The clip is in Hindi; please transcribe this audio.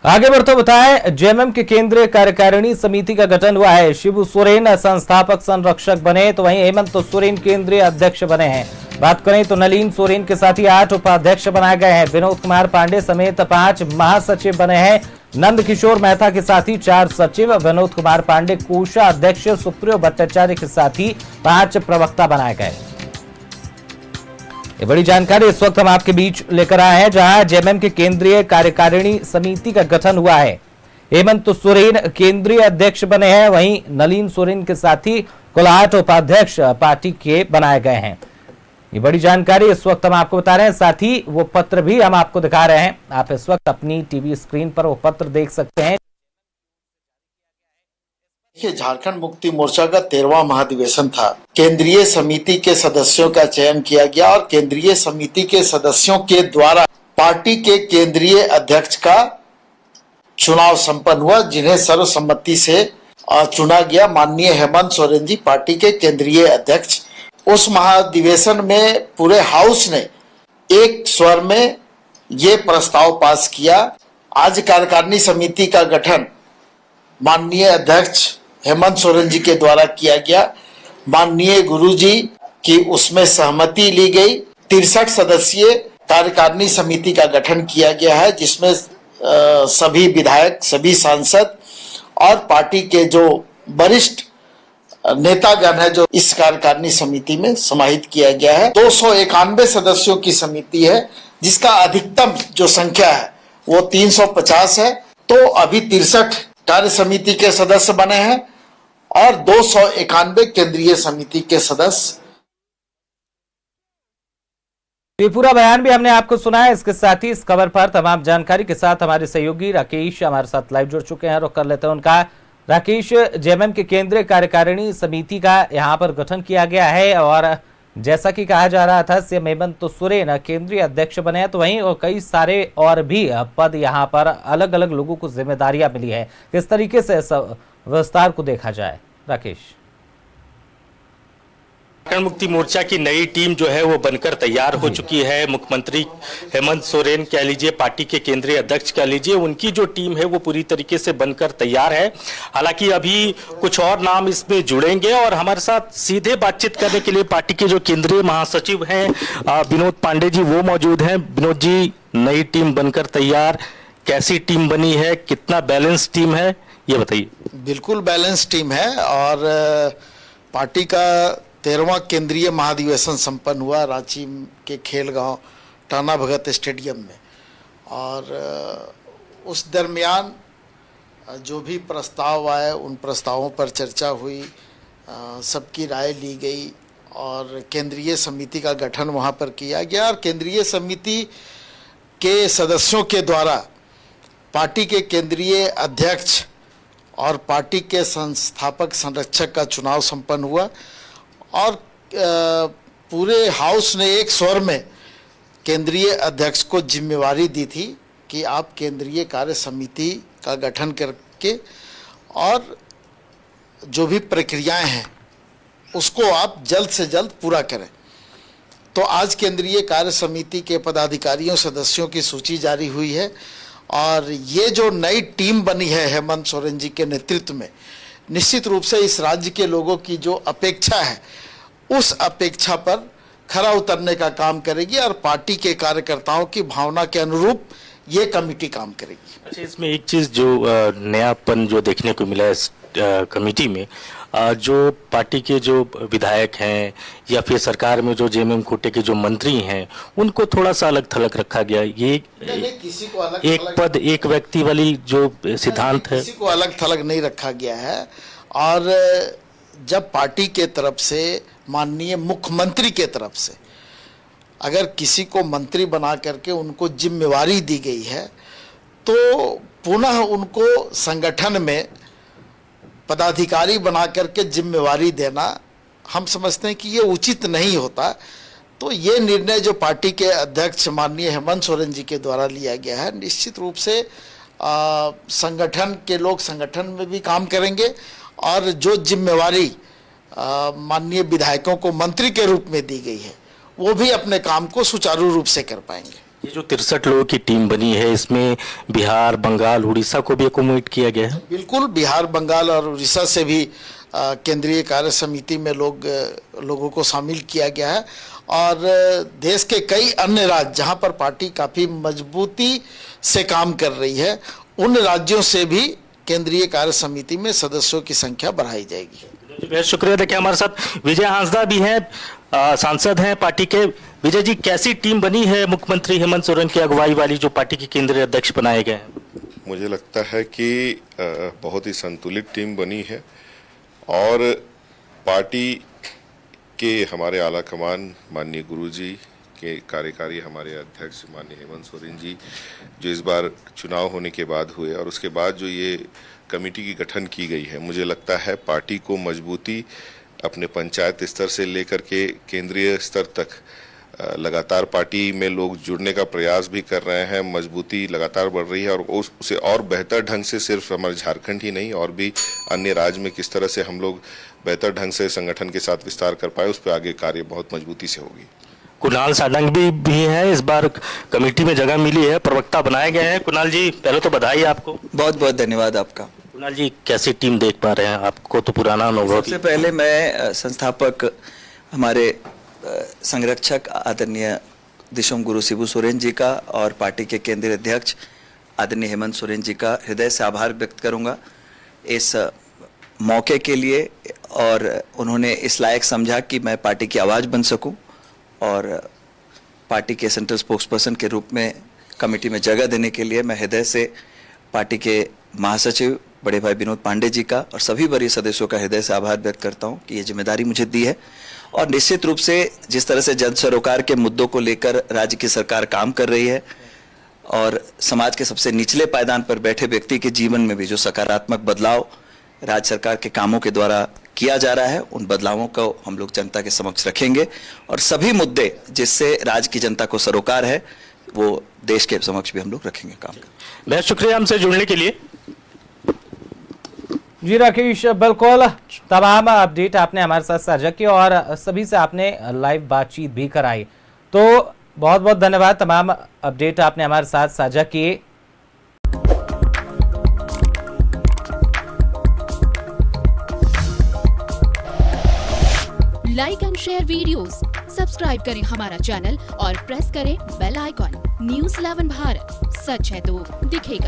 आगे बढ़ते बताएं, जेएमएम के केंद्रीय कार्यकारिणी समिति का गठन हुआ है। शिबू सोरेन संस्थापक संरक्षक बने तो वहीं हेमंत सोरेन केंद्रीय अध्यक्ष बने हैं। बात करें तो नलिन सोरेन के साथ ही 8 उपाध्यक्ष बनाए गए हैं। विनोद कुमार पांडे समेत 5 महासचिव बने हैं। नंद किशोर मेहता के साथ ही 4 सचिव, विनोद कुमार पांडे कोषाध्यक्ष, सुप्रियो भट्टाचार्य के साथ ही 5 प्रवक्ता बनाए गए। ये बड़ी जानकारी इस वक्त हम आपके बीच लेकर आए हैं, जहां जेएमएम के केंद्रीय कार्यकारिणी समिति का गठन हुआ है। हेमंत सोरेन केंद्रीय अध्यक्ष बने हैं, वहीं नलिन सोरेन के साथ ही कुल 8 उपाध्यक्ष पार्टी के बनाए गए हैं। ये बड़ी जानकारी इस वक्त हम आपको बता रहे हैं। साथ ही वो पत्र भी हम आपको दिखा रहे हैं। आप इस वक्त अपनी टीवी स्क्रीन पर वो पत्र देख सकते हैं। झारखंड मुक्ति मोर्चा का 13वां महाधिवेशन था। केंद्रीय समिति के सदस्यों का चयन किया गया और केंद्रीय समिति के सदस्यों के द्वारा पार्टी के केंद्रीय अध्यक्ष का चुनाव संपन्न हुआ, जिन्हें सर्वसम्मति से चुना गया। माननीय हेमंत सोरेन जी पार्टी के केंद्रीय अध्यक्ष। उस महाधिवेशन में पूरे हाउस ने एक स्वर में ये प्रस्ताव पास किया। आज कार्यकारिणी समिति का गठन माननीय अध्यक्ष हेमंत सोरेन जी के द्वारा किया गया। माननीय गुरुजी की उसमें सहमति ली गई। 63 सदस्यीय कार्यकारिणी समिति का गठन किया गया है, जिसमें सभी विधायक, सभी सांसद और पार्टी के जो वरिष्ठ नेतागण है, जो इस कार्यकारिणी समिति में समाहित किया गया है। 291 सदस्यों की समिति है, जिसका अधिकतम जो संख्या है वो 350 है। तो अभी 63 कार्य समिति के सदस्य बने हैं और 291 केंद्रीय समिति के सदस्य। ये पूरा बयान भी हमने आपको सुना है। इसके साथ ही इस खबर पर तमाम जानकारी के साथ हमारे सहयोगी राकेश हमारे साथ लाइव जुड़ चुके हैं। रुक कर लेते हैं उनका। राकेश, जेएमएम के केंद्रीय कार्यकारिणी समिति का यहाँ पर गठन किया गया है और जैसा कि कहा जा रहा था सीएम हेमंत सोरेन केंद्रीय अध्यक्ष बने हैं, तो वहीं और कई सारे और भी पद यहाँ पर अलग अलग लोगों को जिम्मेदारियां मिली है। किस तरीके से विस्तार को देखा जाए राकेश? झारखंड मुक्ति मोर्चा की नई टीम जो है वो बनकर तैयार हो चुकी है। मुख्यमंत्री हेमंत सोरेन कह लीजिए, पार्टी के केंद्रीय अध्यक्ष कह लीजिए, उनकी जो टीम है वो पूरी तरीके से बनकर तैयार है। हालांकि अभी कुछ और नाम इसमें जुड़ेंगे और हमारे साथ सीधे बातचीत करने के लिए पार्टी के जो केंद्रीय महासचिव हैं विनोद पांडे जी, वो मौजूद हैं। विनोद जी, नई टीम बनकर तैयार, कैसी टीम बनी है, कितना बैलेंस टीम है, ये बताइए। बिल्कुल बैलेंस टीम है और पार्टी का 13वां केंद्रीय महाधिवेशन संपन्न हुआ रांची के खेलगांव टाना भगत स्टेडियम में। और उस दरमियान जो भी प्रस्ताव आए, उन प्रस्तावों पर चर्चा हुई, सबकी राय ली गई और केंद्रीय समिति का गठन वहां पर किया गया। और केंद्रीय समिति के सदस्यों के द्वारा पार्टी के केंद्रीय अध्यक्ष और पार्टी के संस्थापक संरक्षक का चुनाव संपन्न हुआ और पूरे हाउस ने एक स्वर में केंद्रीय अध्यक्ष को जिम्मेवारी दी थी कि आप केंद्रीय कार्य समिति का गठन करके और जो भी प्रक्रियाएं हैं उसको आप जल्द से जल्द पूरा करें। तो आज केंद्रीय कार्य समिति के पदाधिकारियों सदस्यों की सूची जारी हुई है और ये जो नई टीम बनी है हेमंत सोरेन जी के नेतृत्व में, निश्चित रूप से इस राज्य के लोगों की जो अपेक्षा है उस अपेक्षा पर खरा उतरने का काम करेगी और पार्टी के कार्यकर्ताओं की भावना के अनुरूप ये कमेटी काम करेगी। अच्छा, इसमें एक चीज़ जो नयापन जो देखने को मिला इस कमेटी में, जो पार्टी के जो विधायक हैं या फिर सरकार में जो जेएमएम कोटे के जो मंत्री हैं, उनको थोड़ा सा अलग थलग रखा गया। ये किसी को अलग एक पद एक व्यक्ति वाली जो सिद्धांत है, किसी को अलग थलग नहीं रखा गया है। और जब पार्टी के तरफ से, माननीय मुख्यमंत्री के तरफ से अगर किसी को मंत्री बना करके उनको जिम्मेवारी दी गई है, तो पुनः उनको संगठन में पदाधिकारी बना करके जिम्मेवारी देना हम समझते हैं कि ये उचित नहीं होता। तो ये निर्णय जो पार्टी के अध्यक्ष माननीय हेमंत सोरेन जी के द्वारा लिया गया है, निश्चित रूप से संगठन के लोग संगठन में भी काम करेंगे और जो जिम्मेवारी माननीय विधायकों को मंत्री के रूप में दी गई है, वो भी अपने काम को सुचारू रूप से कर पाएंगे। ये जो 63 लोगों की टीम बनी है, इसमें बिहार, बंगाल, उड़ीसा को भी एकोमोडेट किया गया है। बिल्कुल, बिहार, बंगाल और उड़ीसा से भी केंद्रीय कार्य समिति में लोगों को शामिल किया गया है और देश के कई अन्य राज्य जहां पर पार्टी काफ़ी मजबूती से काम कर रही है, उन राज्यों से भी केंद्रीय कार्य समिति में सदस्यों की संख्या बढ़ाई जाएगी। बहुत शुक्रिया। देखिए हमारे साथ विजय हांसदा भी हैं, सांसद हैं पार्टी के। विजय जी, कैसी टीम बनी है मुख्यमंत्री हेमंत सोरेन की अगुवाई वाली, जो पार्टी के केंद्रीय अध्यक्ष बनाए गए हैं? मुझे लगता है कि बहुत ही संतुलित टीम बनी है और पार्टी के हमारे आला कमान माननीय गुरुजी के कार्यकारी हमारे अध्यक्ष माननीय हेमंत सोरेन जी, जो इस बार चुनाव होने के बाद हुए और उसके बाद जो ये कमेटी की गठन की गई है, मुझे लगता है पार्टी को मजबूती अपने पंचायत स्तर से लेकर के केंद्रीय स्तर तक लगातार पार्टी में लोग जुड़ने का प्रयास भी कर रहे हैं। मजबूती लगातार बढ़ रही है और उसे और बेहतर ढंग से सिर्फ हमारे झारखंड ही नहीं और भी अन्य राज्य में किस तरह से हम लोग बेहतर ढंग से संगठन के साथ विस्तार कर पाए, उस पर आगे कार्य बहुत मजबूती से होगी। कुणाल साडंग भी है, इस बार कमेटी में जगह मिली है, प्रवक्ता बनाए गए हैं। कुणाल जी, पहले तो बधाई आपको। बहुत बहुत धन्यवाद आपका। कुणाल जी, कैसी टीम देख पा रहे हैं? आपको तो पुराना अनुभव। सबसे पहले मैं संस्थापक हमारे संरक्षक आदरणीय दिशोम गुरु शिबू सोरेन जी का और पार्टी के केंद्रीय अध्यक्ष आदरणीय हेमंत सोरेन जी का हृदय से आभार व्यक्त करूंगा इस मौके के लिए, और उन्होंने इस लायक समझा कि मैं पार्टी की आवाज़ बन सकूं और पार्टी के सेंट्रल स्पोक्सपर्सन के रूप में कमेटी में जगह देने के लिए मैं हृदय से पार्टी के महासचिव बड़े भाई विनोद पांडे जी का और सभी वरीय सदस्यों का हृदय से आभार व्यक्त करता हूं कि ये जिम्मेदारी मुझे दी है। और निश्चित रूप से जिस तरह से जन सरोकार के मुद्दों को लेकर राज्य की सरकार काम कर रही है और समाज के सबसे निचले पायदान पर बैठे व्यक्ति के जीवन में भी जो सकारात्मक बदलाव राज्य सरकार के कामों के द्वारा किया जा रहा है, उन बदलावों को हम लोग जनता के समक्ष रखेंगे और सभी मुद्दे जिससे राज्य की जनता को सरोकार है वो देश के समक्ष भी हम लोग रखेंगे काम। बहुत शुक्रिया हमसे जुड़ने के लिए। जी राकेश, बिल्कुल तमाम अपडेट आपने हमारे साथ साझा की और सभी से आपने लाइव बातचीत भी कराई, तो बहुत बहुत धन्यवाद। तमाम अपडेट आपने हमारे साथ साझा किए। Like and share videos, subscribe करें हमारा चैनल और प्रेस करें बेल आइकॉन। न्यूज़ 11 भारत, सच है तो दिखेगा।